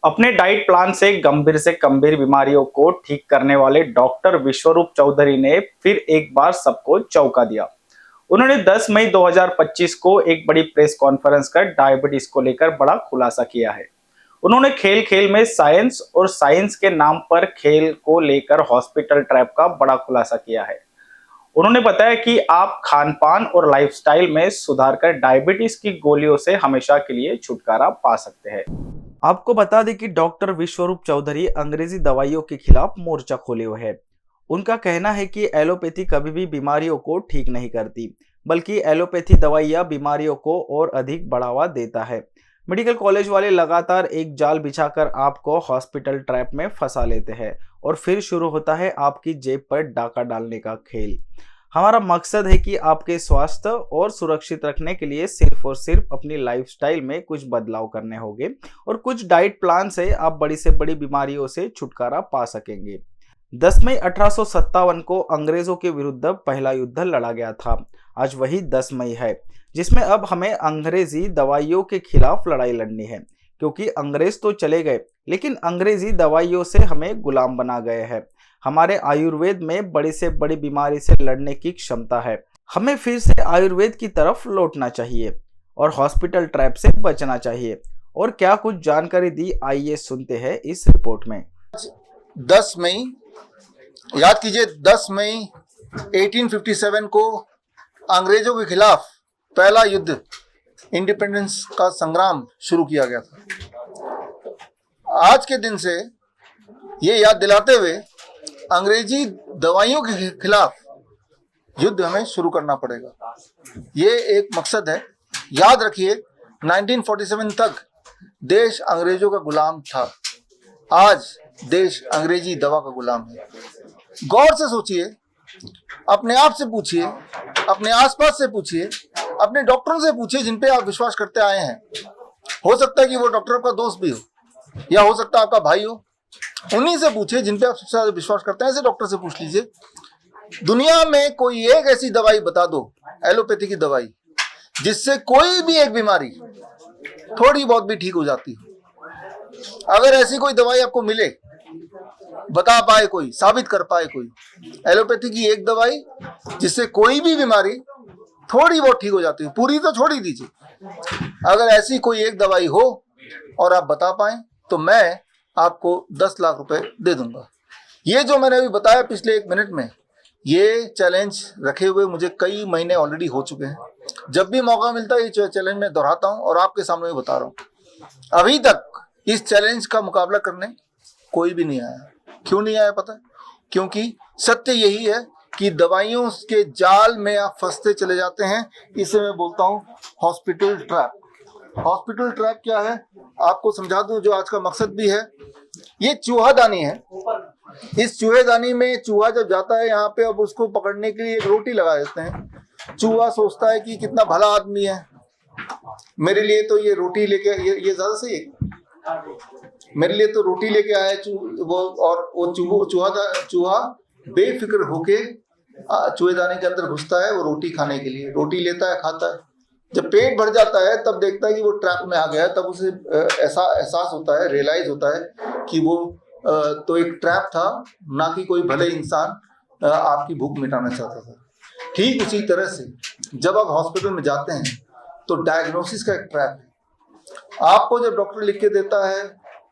अपने diet plan से गंभीर बीमारियों को ठीक करने वाले डॉक्टर विश्वरूप चौधरी ने फिर एक बार सबको चौंका दिया। उन्होंने 10 मई 2025 को एक बड़ी प्रेस कॉन्फ्रेंस कर डायबिटीज को लेकर बड़ा खुलासा किया है। उन्होंने खेल खेल में साइंस और साइंस के नाम पर खेल को लेकर हॉस्पिटल ट्रैप का बड़ा खुलासा किया है। उन्होंने बताया कि आप खान पान और लाइफस्टाइल में सुधार कर डायबिटीज की गोलियों से हमेशा के लिए छुटकारा पा सकते हैं। आपको बता दें कि डॉक्टर विश्वरूप चौधरी अंग्रेजी दवाइयों के खिलाफ मोर्चा खोले हुए हैं। उनका कहना है कि एलोपैथी कभी भी बीमारियों को ठीक नहीं करती, बल्कि एलोपैथी दवाइयां बीमारियों को और अधिक बढ़ावा देता है। मेडिकल कॉलेज वाले लगातार एक जाल बिछाकर आपको हॉस्पिटल ट्रैप में फंसा लेते हैं और फिर शुरू होता है आपकी जेब पर डाका डालने का खेल। हमारा मकसद है कि आपके स्वास्थ्य और सुरक्षित रखने के लिए सिर्फ और सिर्फ अपनी लाइफस्टाइल में कुछ बदलाव करने होंगे और कुछ डाइट प्लान से आप बड़ी से बड़ी बीमारियों से छुटकारा पा सकेंगे। 10 मई 1857 को अंग्रेजों के विरुद्ध पहला युद्ध लड़ा गया था। आज वही 10 मई है, जिसमें अब हमें अंग्रेजी दवाइयों के खिलाफ लड़ाई लड़नी है, क्योंकि अंग्रेज तो चले गए लेकिन अंग्रेजी दवाइयों से हमें गुलाम बना गए हैं। हमारे आयुर्वेद में बड़ी से बड़ी बीमारी से लड़ने की क्षमता है। हमें फिर से आयुर्वेद की तरफ लौटना चाहिए और हॉस्पिटल ट्रैप से बचना चाहिए। और क्या कुछ जानकारी दी, आइए सुनते हैं इस रिपोर्ट में। 10 मई याद कीजिए, 10 मई 1857 को अंग्रेजों के खिलाफ पहला युद्ध, इंडिपेंडेंस का संग्राम शुरू किया गया था। आज के दिन से ये याद दिलाते हुए अंग्रेजी दवाइयों के खिलाफ युद्ध हमें शुरू करना पड़ेगा। ये एक मकसद है। याद रखिए, 1947 तक देश अंग्रेजों का गुलाम था। आज देश अंग्रेजी दवा का गुलाम है। गौर से सोचिए, अपने आप से पूछिए, अपने आसपास से पूछिए, अपने डॉक्टरों से पूछिए जिन पे आप विश्वास करते आए हैं। हो सकता है कि वो डॉक्टर आपका दोस्त भी हो, या हो सकता है आपका भाई हो। उन्हीं से पूछिए जिन पे आप सबसे ज्यादा विश्वास करते हैं। ऐसे डॉक्टर से पूछ लीजिए, दुनिया में कोई एक ऐसी दवाई बता दो, एलोपैथी की दवाई, जिससे कोई भी एक बीमारी थोड़ी बहुत भी ठीक हो जाती हो। अगर ऐसी कोई दवाई आपको मिले, बता पाए कोई, साबित कर पाए कोई, एलोपैथी की एक दवाई जिससे कोई भी बीमारी थोड़ी बहुत ठीक हो जाती है, पूरी तो छोड़ ही दीजिए, अगर ऐसी कोई एक दवाई हो और आप बता पाए, तो मैं आपको 10 लाख रुपए दे दूंगा। ये जो मैंने अभी बताया पिछले 1 मिनट में, ये चैलेंज रखे हुए मुझे कई महीने ऑलरेडी हो चुके हैं। जब भी मौका मिलता है ये चैलेंज मैं दोहराता हूँ और आपके सामने बता रहा हूँ। अभी तक इस चैलेंज का मुकाबला करने कोई भी नहीं आया। क्यों नहीं आया पता है? क्योंकि सत्य यही है कि दवाइयों के जाल में आप फंसते चले जाते हैं। इसे मैं बोलता हूँ हॉस्पिटल ट्रैप। हॉस्पिटल ट्रैप क्या है आपको समझा दूं, जो आज का मकसद भी है। ये चूहादानी है। इस चूहेदानी में चूहा जब जाता है यहाँ पे, अब उसको पकड़ने के लिए एक रोटी लगा देते हैं। चूहा सोचता है कि कितना भला आदमी है, मेरे लिए तो ये रोटी लेके, ये ज्यादा सही है, मेरे लिए तो रोटी लेके आया वो। और वो चूहा बेफिक्र होके चूहेदानी के अंदर घुसता है, वो रोटी खाने के लिए। रोटी लेता है, खाता है। जब पेट भर जाता है तब देखता है कि वो ट्रैप में आ गया है। तब उसे ऐसा एहसास होता है, रियलाइज होता है कि वो तो एक ट्रैप था, ना कि कोई भले इंसान आपकी भूख मिटाना चाहता था। ठीक उसी तरह से जब आप हॉस्पिटल में जाते हैं तो डायग्नोसिस का एक ट्रैप है। आपको जब डॉक्टर लिख के देता है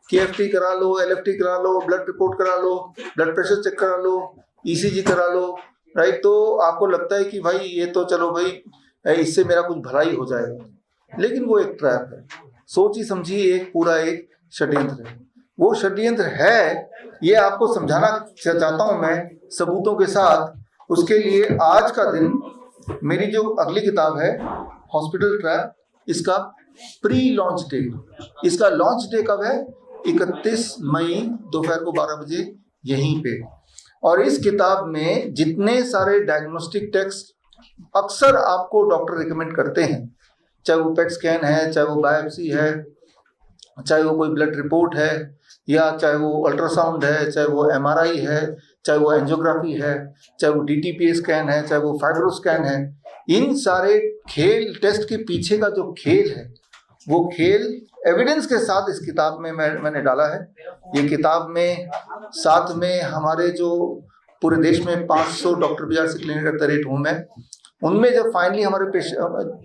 कि एफटी करा लो, एलएफटी करा लो, ब्लड रिपोर्ट करा लो, ब्लड प्रेशर चेक करा लो, ईसीजी करा लो, राइट, तो आपको लगता है कि भाई ये तो चलो भाई इससे मेरा कुछ भलाई हो जाएगा। लेकिन वो एक ट्रैप है। सोची समझी एक पूरा एक षड्यंत्र है। वो षड्यंत्र है, ये आपको समझाना चाहता हूं मैं सबूतों के साथ। उसके लिए आज का दिन, मेरी जो अगली किताब है हॉस्पिटल ट्रैप, इसका प्री लॉन्च डे। इसका लॉन्च डे कब है? 31 मई दोपहर को 12 बजे यहीं पे। और इस किताब में जितने सारे डायग्नोस्टिक टेस्ट अक्सर आपको डॉक्टर रिकमेंड करते हैं, चाहे वो पेट स्कैन है, चाहे वो बायोप्सी है, चाहे वो कोई ब्लड रिपोर्ट है, या चाहे वो अल्ट्रासाउंड है, चाहे वो एमआरआई है, चाहे वो एंजियोग्राफी है, चाहे वो डीटीपीए स्कैन है, चाहे वो फाइब्रो स्कैन है, इन सारे खेल टेस्ट के पीछे का जो खेल है वो खेल एविडेंस के साथ इस किताब में मैंने डाला है। ये किताब में साथ में हमारे जो पूरे देश में 500 doctor BRC clinic at the rate home है, उनमें जब फाइनली हमारे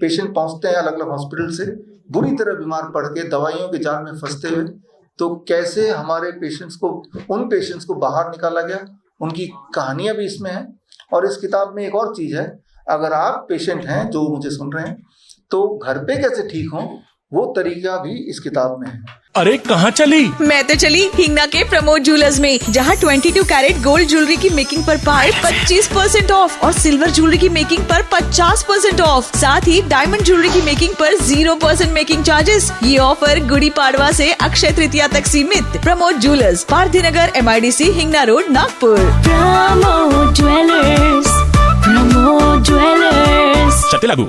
पेशेंट पहुंचते हैं अलग अलग हॉस्पिटल से बुरी तरह बीमार पड़ के दवाइयों के जाल में फंसते हुए, तो कैसे हमारे उन पेशेंट्स को बाहर निकाला गया, उनकी कहानियां भी इसमें हैं। और इस किताब में एक और चीज़ है, अगर आप पेशेंट हैं जो मुझे सुन रहे हैं, तो घर पे कैसे ठीक हों वो तरीका भी इस किताब में है। अरे कहाँ चली? मैं तो चली हिंगना के प्रमोद ज्वेलर्स में, जहाँ 22 कैरेट गोल्ड ज्वेलरी की मेकिंग पर पाए 25% ऑफ और सिल्वर ज्वेलरी की मेकिंग पर 50% ऑफ। साथ ही डायमंड ज्वेलरी की मेकिंग पर 0% मेकिंग चार्जेस। ये ऑफर गुड़ी पाड़वा से अक्षय तृतीया तक सीमित। प्रमोद ज्वेलर्स, पारधी नगर, MIDC, Hingna road, Nagpur. Pramod jewellers, Pramod jewellers. चलते लागू।